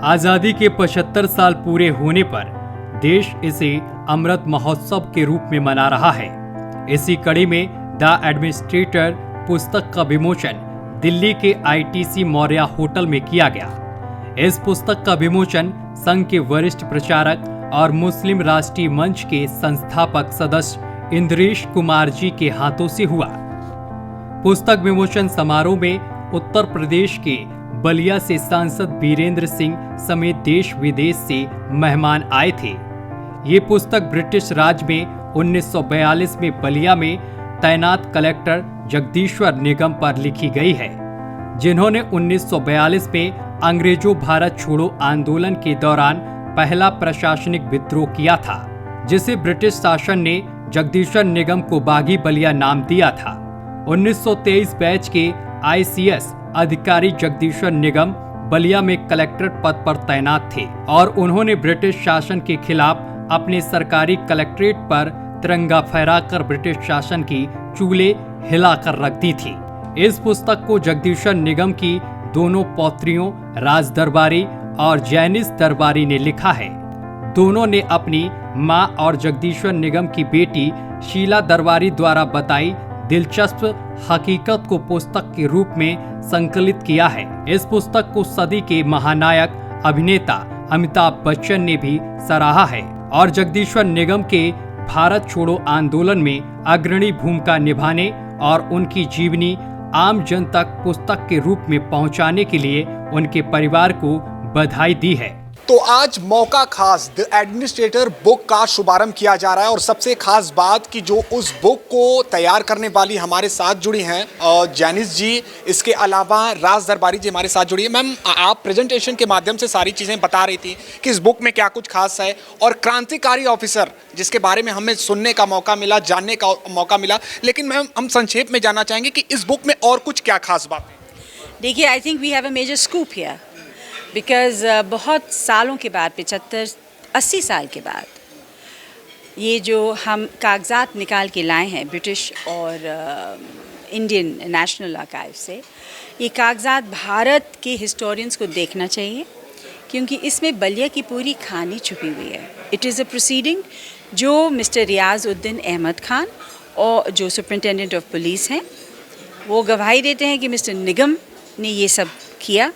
आजादी के 75 साल पूरे होने पर देश इसे अमृत महोत्सव के रूप में मना रहा है। इसी कड़ी में द एडमिनिस्ट्रेटर पुस्तक का विमोचन दिल्ली के ITC मौर्या होटल में किया गया। इस पुस्तक का विमोचन संघ के वरिष्ठ प्रचारक और मुस्लिम राष्ट्रीय मंच के संस्थापक सदस्य इंद्रेश कुमार जी के हाथों से हुआ। पुस्तक विमोचन समारोह में उत्तर प्रदेश के बलिया से सांसद वीरेंद्र सिंह समेत देश विदेश से मेहमान आए थे। ये पुस्तक ब्रिटिश राज में 1942 में बलिया में तैनात कलेक्टर जगदीश्वर निगम पर लिखी गई है, जिन्होंने 1942 में अंग्रेजों भारत छोड़ो आंदोलन के दौरान पहला प्रशासनिक विद्रोह किया था, जिसे ब्रिटिश शासन ने जगदीश्वर निगम को बागी बलिया नाम दिया था। 1923 बैच के ICS अधिकारी जगदीश्वर निगम बलिया में कलेक्टर पद पर तैनात थे और उन्होंने ब्रिटिश शासन के खिलाफ अपने सरकारी कलेक्ट्रेट पर तिरंगा फहराकर ब्रिटिश शासन की चूल्हे हिलाकर रख दी थी। इस पुस्तक को जगदीश्वर निगम की दोनों पौत्रियों राज दरबारी और जैनिस दरबारी ने लिखा है। दोनों ने अपनी मां और जगदीश्वर निगम की बेटी शीला दरबारी द्वारा बताई दिलचस्प हकीकत को पुस्तक के रूप में संकलित किया है। इस पुस्तक को सदी के महानायक अभिनेता अमिताभ बच्चन ने भी सराहा है और जगदीश्वर निगम के भारत छोड़ो आंदोलन में अग्रणी भूमिका निभाने और उनकी जीवनी आम जन तक पुस्तक के रूप में पहुंचाने के लिए उनके परिवार को बधाई दी है। तो आज मौका खास द एडमिनिस्ट्रेटर बुक का शुभारंभ किया जा रहा है और सबसे खास बात कि जो उस बुक को तैयार करने वाली हमारे साथ जुड़ी हैं जैनिस जी, इसके अलावा राज दरबारी जी हमारे साथ जुड़ी है। मैम, आप प्रेजेंटेशन के माध्यम से सारी चीज़ें बता रही थी कि इस बुक में क्या कुछ खास है और क्रांतिकारी ऑफिसर जिसके बारे में हमें सुनने का मौका मिला, जानने का मौका मिला, लेकिन मैम हम संक्षेप में जानना चाहेंगे कि इस बुक में और कुछ क्या खास बात है। देखिए, I think we have a major scoop here because बहुत सालों के बाद, 75-80 साल के बाद, ये जो हम कागजात निकाल के लाए हैं ब्रिटिश और इंडियन नेशनल आर्काइव से, ये कागजात भारत के हिस्टोरियंस को देखना चाहिए क्योंकि इसमें बलिया की पूरी कहानी छुपी हुई है। इट इज़ अ प्रोसीडिंग जो मिस्टर रियाज़-उद-दीन अहमद खान और जो सुपरिटेंडेंट ऑफ पुलिस हैं, वो गवाही देते हैं कि मिस्टर निगम ने ये सब किया,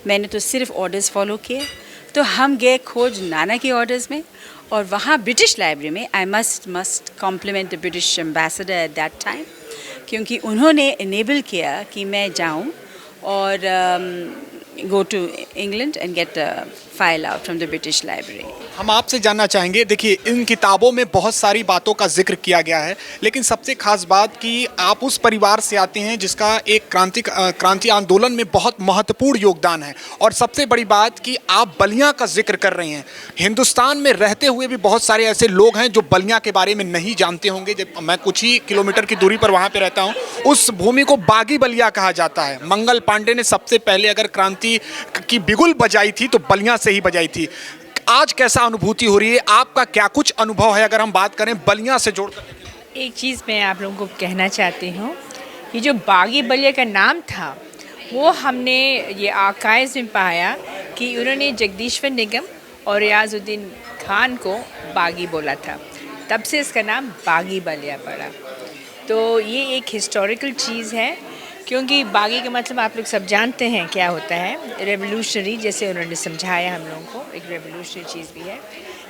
मैंने तो सिर्फ ऑर्डर्स फॉलो किए। तो हम गए खोज नाना के ऑर्डर्स में और वहाँ ब्रिटिश लाइब्रेरी में I must compliment the British ambassador at that time, क्योंकि उन्होंने इनेबल किया कि मैं जाऊँ और go to England and get a file out from the British Library. हम आपसे जानना चाहेंगे, देखिए इन किताबों में बहुत सारी बातों का जिक्र किया गया है, लेकिन सबसे खास बात कि आप उस परिवार से आते हैं जिसका एक क्रांति आंदोलन में बहुत महत्वपूर्ण योगदान है और सबसे बड़ी बात कि आप बलिया का जिक्र कर रहे हैं। हिंदुस्तान में रहते हुए भी बहुत सारे ऐसे लोग हैं जो बलिया के बारे में नहीं जानते होंगे। जब मैं कुछ ही किलोमीटर की दूरी पर वहाँ पर रहता हूँ, उस भूमि को बागी बलिया कहा जाता है। मंगल पांडे ने सबसे पहले अगर क्रांति की बिगुल बजाई थी तो बलिया से ही बजाई थी। आज कैसा अनुभूति हो रही है, आपका क्या कुछ अनुभव है अगर हम बात करें बलिया से जोड़कर? एक चीज़ मैं आप लोगों को कहना चाहती हूँ, ये जो बागी बलिया का नाम था वो हमने ये आर्काइव्स में पाया कि उन्होंने जगदीश्वर निगम और रियाज़-उद-दीन खान को बागी बोला था, तब से इसका नाम बागी बलिया पड़ा। तो ये एक हिस्टोरिकल चीज़ है क्योंकि बागी का मतलब आप लोग सब जानते हैं क्या होता है, रेवोल्यूशनरी, जैसे उन्होंने समझाया हम लोगों को, एक रेवोल्यूशनरी चीज़ भी है।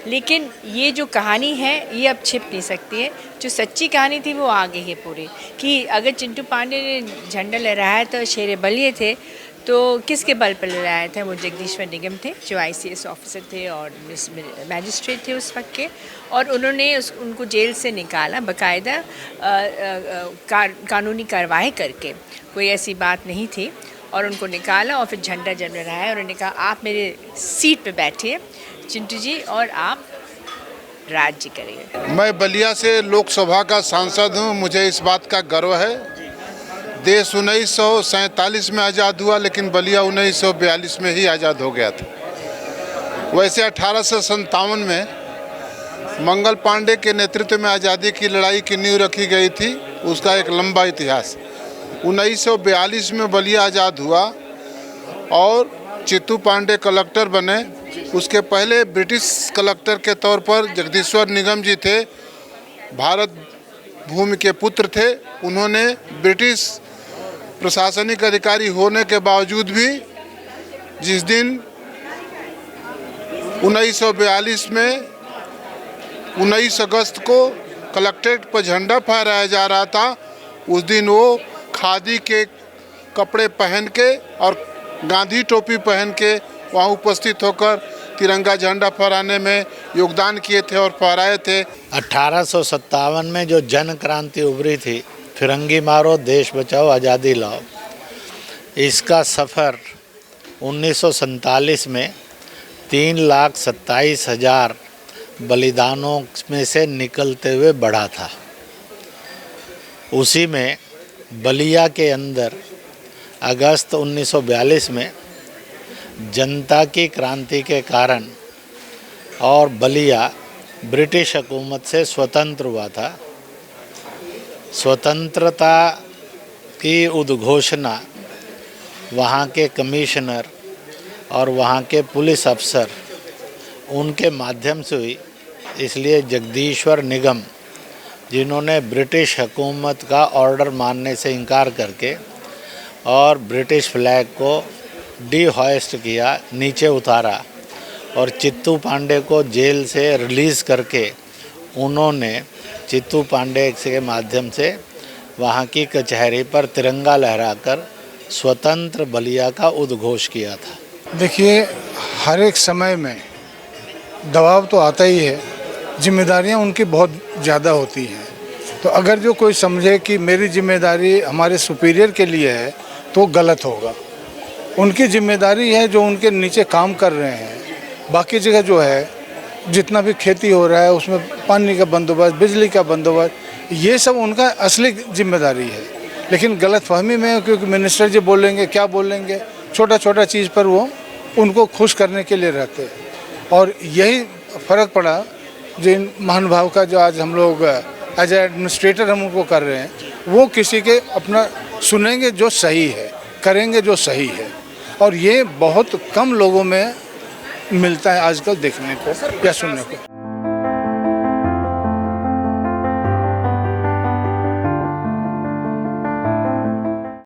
लेकिन ये जो कहानी है ये अब छिप नहीं सकती है। जो सच्ची कहानी थी वो आ गई है पूरी, कि अगर चिंटू पांडे ने झंडा लहराया तो शेर बलिए थे, तो किसके बल पर लहराए थे? वो जगदीश्वर निगम थे जो ICS ऑफिसर थे और मैजिस्ट्रेट थे उस वक्त के, और उन्होंने उनको जेल से निकाला बाकायदा कानूनी कार्रवाई करके, कोई ऐसी बात नहीं थी, और उनको निकाला और फिर झंडा जब लहराया और उन्होंने कहा आप मेरे सीट पे बैठिए चिंटू जी और आप राज्य करिए। मैं बलिया से लोकसभा का सांसद हूँ, मुझे इस बात का गर्व है। देश 1947 में आज़ाद हुआ, लेकिन बलिया 1942 में ही आज़ाद हो गया था। वैसे 1857 में मंगल पांडे के नेतृत्व में आज़ादी की लड़ाई की नींव रखी गई थी, उसका एक लंबा इतिहास। 1942 में बलिया आज़ाद हुआ और चित्तू पांडे कलेक्टर बने। उसके पहले ब्रिटिश कलेक्टर के तौर पर जगदीश्वर निगम जी थे, भारत भूमि के पुत्र थे। उन्होंने ब्रिटिश प्रशासनिक अधिकारी होने के बावजूद भी जिस दिन 1942 में 19 अगस्त को कलेक्ट्रेट पर झंडा फहराया जा रहा था, उस दिन वो खादी के कपड़े पहन के और गांधी टोपी पहन के वहाँ उपस्थित होकर तिरंगा झंडा फहराने में योगदान किए थे और फहराए थे। 1857 में जो जन क्रांति उभरी थी, फिरंगी मारो देश बचाओ आज़ादी लाओ, इसका सफ़र 1947 में 3,27,000 बलिदानों में से निकलते हुए बढ़ा था। उसी में बलिया के अंदर अगस्त 1942 में जनता की क्रांति के कारण और बलिया ब्रिटिश हुकूमत से स्वतंत्र हुआ था। स्वतंत्रता की उद्घोषणा वहाँ के कमिश्नर और वहाँ के पुलिस अफसर उनके माध्यम से हुई। इसलिए जगदीश्वर निगम, जिन्होंने ब्रिटिश हुकूमत का ऑर्डर मानने से इनकार करके और ब्रिटिश फ्लैग को डीहॉइस्ट किया, नीचे उतारा और चित्तू पांडे को जेल से रिलीज़ करके उन्होंने चित्तू पांडे के माध्यम से वहाँ की कचहरी पर तिरंगा लहराकर स्वतंत्र बलिया का उद्घोष किया था। देखिए, हर एक समय में दबाव तो आता ही है, जिम्मेदारियां उनकी बहुत ज़्यादा होती हैं। तो अगर जो कोई समझे कि मेरी जिम्मेदारी हमारे सुपीरियर के लिए है तो गलत होगा। उनकी जिम्मेदारी है जो उनके नीचे काम कर रहे हैं। बाकी जगह जो है जितना भी खेती हो रहा है उसमें पानी का बंदोबस्त, बिजली का बंदोबस्त, ये सब उनका असली जिम्मेदारी है। लेकिन गलतफहमी में, क्योंकि मिनिस्टर जी बोलेंगे क्या बोलेंगे, छोटा छोटा चीज़ पर वो उनको खुश करने के लिए रहते हैं। और यही फ़र्क पड़ा जो इन महानुभाव का, जो आज हम लोग एज एडमिनिस्ट्रेटर हम उनको कर रहे हैं, वो किसी के अपना सुनेंगे जो सही है, करेंगे जो सही है। और ये बहुत कम लोगों में मिलता है आजकल देखने को या सुनने को।